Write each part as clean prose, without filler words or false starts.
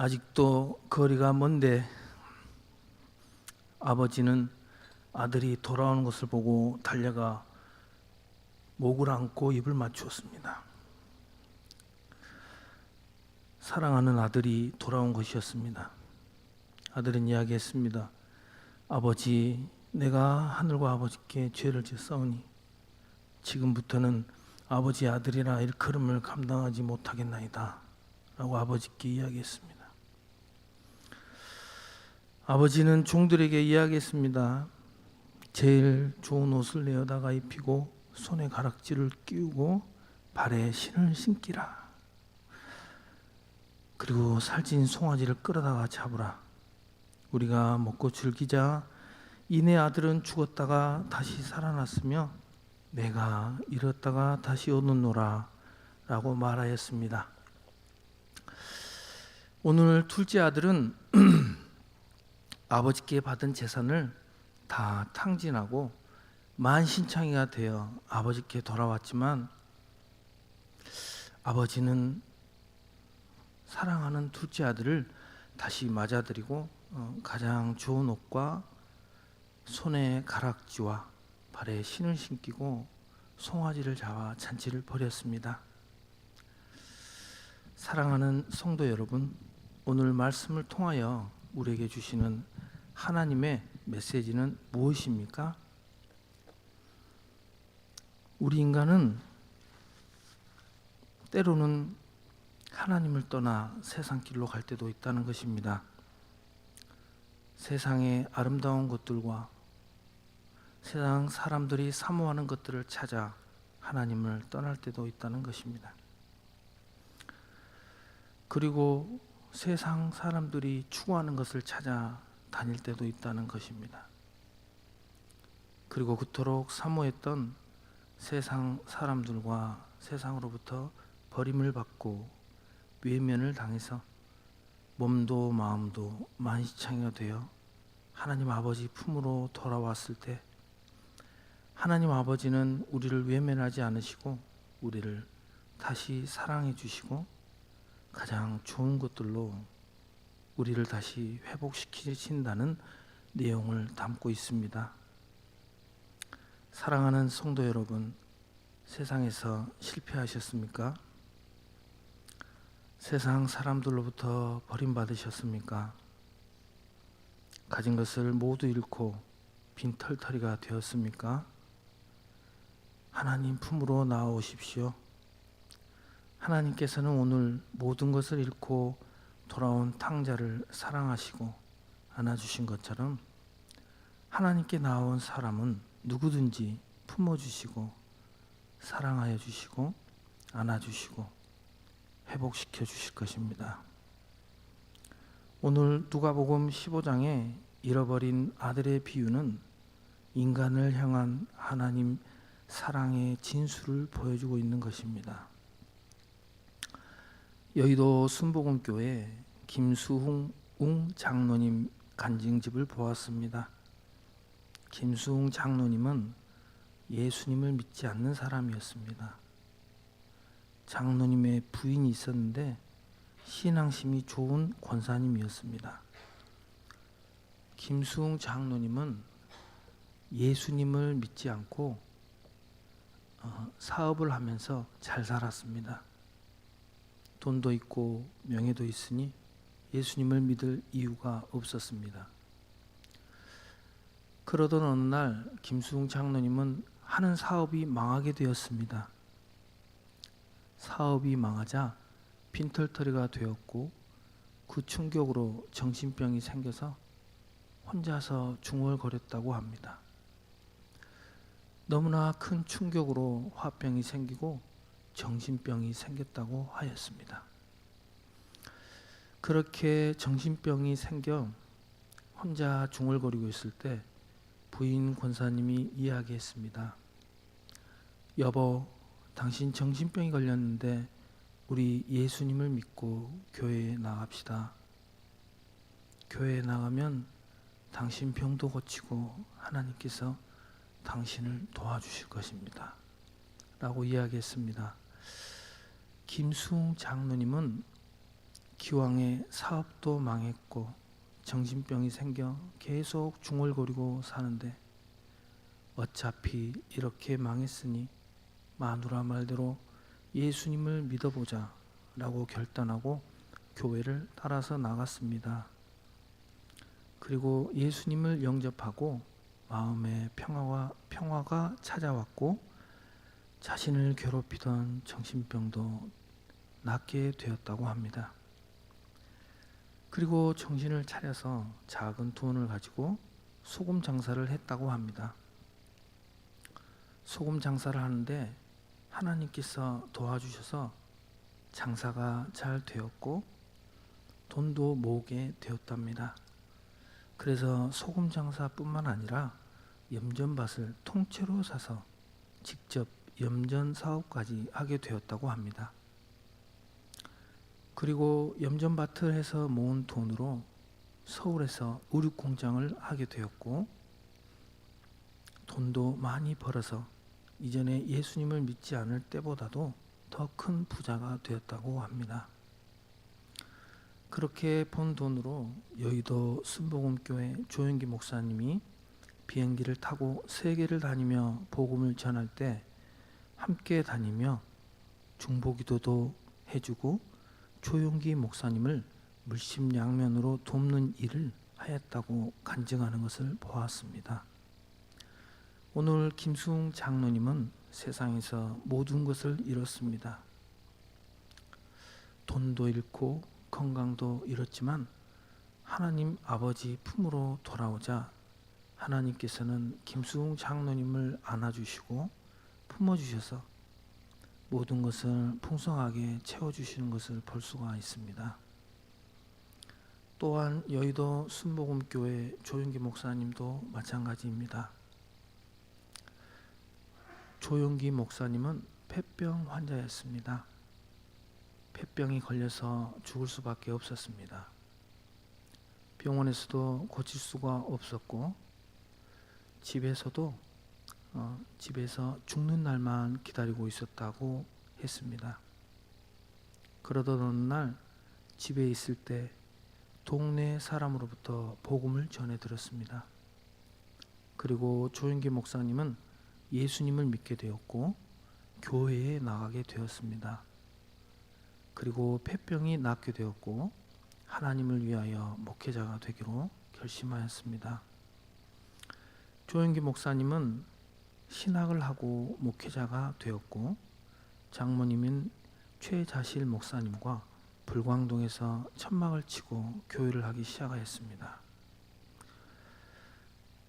아직도 거리가 먼데 아버지는 아들이 돌아오는 것을 보고 달려가 목을 안고 입을 맞추었습니다. 사랑하는 아들이 돌아온 것이었습니다. 아들은 이야기했습니다. 아버지, 내가 하늘과 아버지께 죄를 지었사오니 지금부터는 아버지 아들이라 일컬음을 감당하지 못하겠나이다 라고 아버지께 이야기했습니다. 아버지는 종들에게 이야기했습니다. 제일 좋은 옷을 내어다가 입히고 손에 가락지를 끼우고 발에 신을 신기라. 그리고 살찐 송아지를 끌어다가 잡으라. 우리가 먹고 즐기자. 이내 아들은 죽었다가 다시 살아났으며 내가 잃었다가 다시 얻었노라 라고 말하였습니다. 오늘 둘째 아들은 아버지께 받은 재산을 다 탕진하고 만신창이가 되어 아버지께 돌아왔지만 아버지는 사랑하는 둘째 아들을 다시 맞아들이고 가장 좋은 옷과 손에 가락지와 발에 신을 신기고 송아지를 잡아 잔치를 벌였습니다. 사랑하는 성도 여러분, 오늘 말씀을 통하여 우리에게 주시는 하나님의 메시지는 무엇입니까? 우리 인간은 때로는 하나님을 떠나 세상 길로 갈 때도 있다는 것입니다. 세상의 아름다운 것들과 세상 사람들이 사모하는 것들을 찾아 하나님을 떠날 때도 있다는 것입니다. 그리고 세상 사람들이 추구하는 것을 찾아 다닐 때도 있다는 것입니다. 그리고 그토록 사모했던 세상 사람들과 세상으로부터 버림을 받고 외면을 당해서 몸도 마음도 만시창이가 되어 하나님 아버지 품으로 돌아왔을 때 하나님 아버지는 우리를 외면하지 않으시고 우리를 다시 사랑해 주시고 가장 좋은 것들로 우리를 다시 회복시키신다는 내용을 담고 있습니다. 사랑하는 성도 여러분, 세상에서 실패하셨습니까? 세상 사람들로부터 버림받으셨습니까? 가진 것을 모두 잃고 빈털터리가 되었습니까? 하나님 품으로 나아오십시오. 하나님께서는 오늘 모든 것을 잃고 돌아온 탕자를 사랑하시고 안아주신 것처럼 하나님께 나온 사람은 누구든지 품어주시고 사랑하여 주시고 안아주시고 회복시켜 주실 것입니다. 오늘 누가복음 15장에 잃어버린 아들의 비유는 인간을 향한 하나님 사랑의 진수를 보여주고 있는 것입니다. 여의도 순복음교회 김수웅 장로님 간증집을 보았습니다. 김수웅 장로님은 예수님을 믿지 않는 사람이었습니다. 장로님의 부인이 있었는데 신앙심이 좋은 권사님이었습니다. 김수웅 장로님은 예수님을 믿지 않고 사업을 하면서 잘 살았습니다. 돈도 있고 명예도 있으니 예수님을 믿을 이유가 없었습니다. 그러던 어느 날 김수웅 장로님은 하는 사업이 망하게 되었습니다. 사업이 망하자 빈털터리가 되었고 그 충격으로 정신병이 생겨서 혼자서 중얼거렸다고 합니다. 너무나 큰 충격으로 화병이 생기고 정신병이 생겼다고 하였습니다. 그렇게 정신병이 생겨 혼자 중얼거리고 있을 때 부인 권사님이 이야기했습니다. 여보, 당신 정신병이 걸렸는데 우리 예수님을 믿고 교회에 나갑시다. 교회에 나가면 당신 병도 고치고 하나님께서 당신을 도와주실 것입니다 라고 이야기했습니다. 김수웅 장로님은 기왕에 사업도 망했고 정신병이 생겨 계속 중얼거리고 사는데 어차피 이렇게 망했으니 마누라 말대로 예수님을 믿어보자 라고 결단하고 교회를 따라서 나갔습니다. 그리고 예수님을 영접하고 마음의 평화가 찾아왔고 자신을 괴롭히던 정신병도 낫게 되었다고 합니다. 그리고 정신을 차려서 작은 돈을 가지고 소금 장사를 했다고 합니다. 소금 장사를 하는데 하나님께서 도와주셔서 장사가 잘 되었고 돈도 모으게 되었답니다. 그래서 소금 장사뿐만 아니라 염전밭을 통째로 사서 직접 염전 사업까지 하게 되었다고 합니다. 그리고 염전밭을 해서 모은 돈으로 서울에서 의류 공장을 하게 되었고 돈도 많이 벌어서 이전에 예수님을 믿지 않을 때보다도 더 큰 부자가 되었다고 합니다. 그렇게 번 돈으로 여의도 순복음교회 조영기 목사님이 비행기를 타고 세계를 다니며 복음을 전할 때 함께 다니며 중보기도도 해주고 조영기 목사님을 물심양면으로 돕는 일을 하였다고 간증하는 것을 보았습니다. 오늘 김수웅 장로님은 세상에서 모든 것을 잃었습니다. 돈도 잃고 건강도 잃었지만 하나님 아버지 품으로 돌아오자 하나님께서는 김수웅 장로님을 안아주시고 품어주셔서 모든 것을 풍성하게 채워주시는 것을 볼 수가 있습니다. 또한 여의도 순복음교회 조영기 목사님도 마찬가지입니다. 조영기 목사님은 폐병 환자였습니다. 폐병이 걸려서 죽을 수밖에 없었습니다. 병원에서도 고칠 수가 없었고 집에서 죽는 날만 기다리고 있었다고 했습니다. 그러던 어느 날 집에 있을 때 동네 사람으로부터 복음을 전해 들었습니다. 그리고 조영기 목사님은 예수님을 믿게 되었고 교회에 나가게 되었습니다. 그리고 폐병이 낫게 되었고 하나님을 위하여 목회자가 되기로 결심하였습니다. 조영기 목사님은 신학을 하고 목회자가 되었고 장모님인 최자실 목사님과 불광동에서 천막을 치고 교회를 하기 시작하였습니다.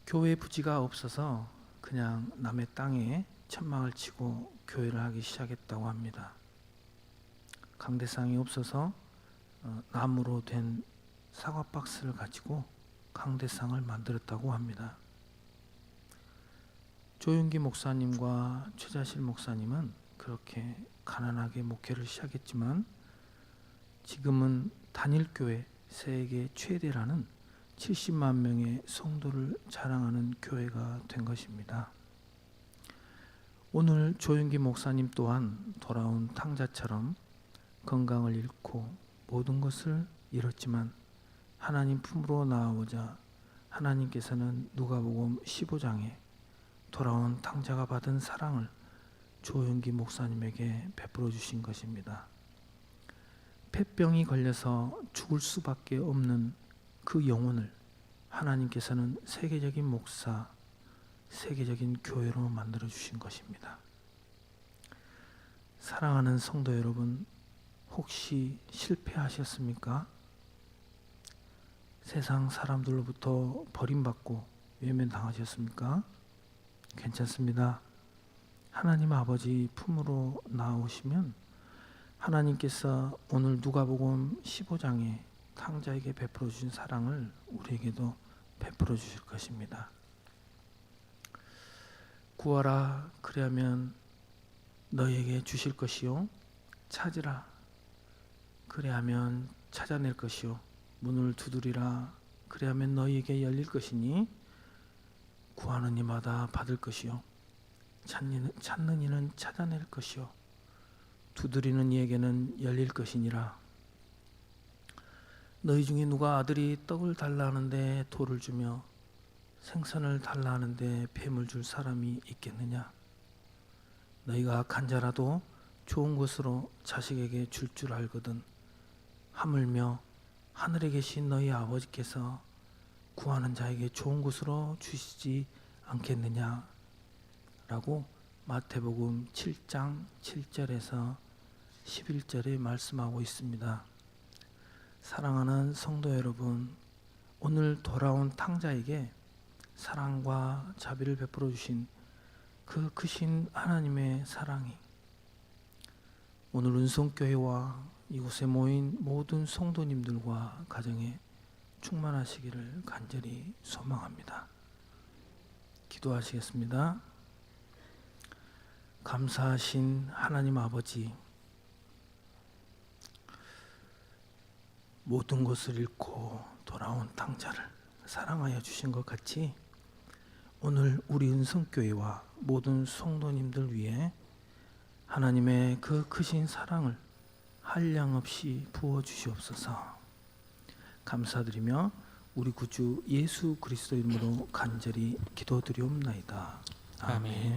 교회 부지가 없어서 그냥 남의 땅에 천막을 치고 교회를 하기 시작했다고 합니다. 강대상이 없어서 나무로 된 사과 박스를 가지고 강대상을 만들었다고 합니다. 조영기 목사님과 최자실 목사님은 그렇게 가난하게 목회를 시작했지만 지금은 단일교회 세계 최대라는 70만 명의 성도를 자랑하는 교회가 된 것입니다. 오늘 조영기 목사님 또한 돌아온 탕자처럼 건강을 잃고 모든 것을 잃었지만 하나님 품으로 나아오자 하나님께서는 누가복음 15장에 돌아온 탕자가 받은 사랑을 조영기 목사님에게 베풀어 주신 것입니다. 폐병이 걸려서 죽을 수밖에 없는 그 영혼을 하나님께서는 세계적인 목사, 세계적인 교회로 만들어 주신 것입니다. 사랑하는 성도 여러분, 혹시 실패하셨습니까? 세상 사람들로부터 버림받고 외면당하셨습니까? 괜찮습니다. 하나님 아버지 품으로 나오시면 하나님께서 오늘 누가복음 15장에 탕자에게 베풀어 주신 사랑을 우리에게도 베풀어 주실 것입니다. 구하라 그리하면 너희에게 주실 것이요 찾으라 그리하면 찾아낼 것이요 문을 두드리라 그리하면 너희에게 열릴 것이니 구하는 이마다 받을 것이요 찾는 이는 찾아낼 것이요 두드리는 이에게는 열릴 것이니라. 너희 중에 누가 아들이 떡을 달라 하는데 돌을 주며 생선을 달라 하는데 뱀을 줄 사람이 있겠느냐? 너희가 악한 자라도 좋은 것으로 자식에게 줄 줄 알거든 하물며 하늘에 계신 너희 아버지께서 구하는 자에게 좋은 것으로 주시지 않겠느냐? 라고 마태복음 7장 7절에서 11절에 말씀하고 있습니다. 사랑하는 성도 여러분, 오늘 돌아온 탕자에게 사랑과 자비를 베풀어 주신 그 크신 하나님의 사랑이 오늘 은성교회와 이곳에 모인 모든 성도님들과 가정에 충만하시기를 간절히 소망합니다. 기도하시겠습니다. 감사하신 하나님 아버지, 모든 것을 잃고 돌아온 탕자를 사랑하여 주신 것 같이 오늘 우리 은성교회와 모든 성도님들 위해 하나님의 그 크신 사랑을 한량없이 부어주시옵소서. 감사드리며 우리 구주 예수 그리스도 이름으로 간절히 기도드리옵나이다. 아멘.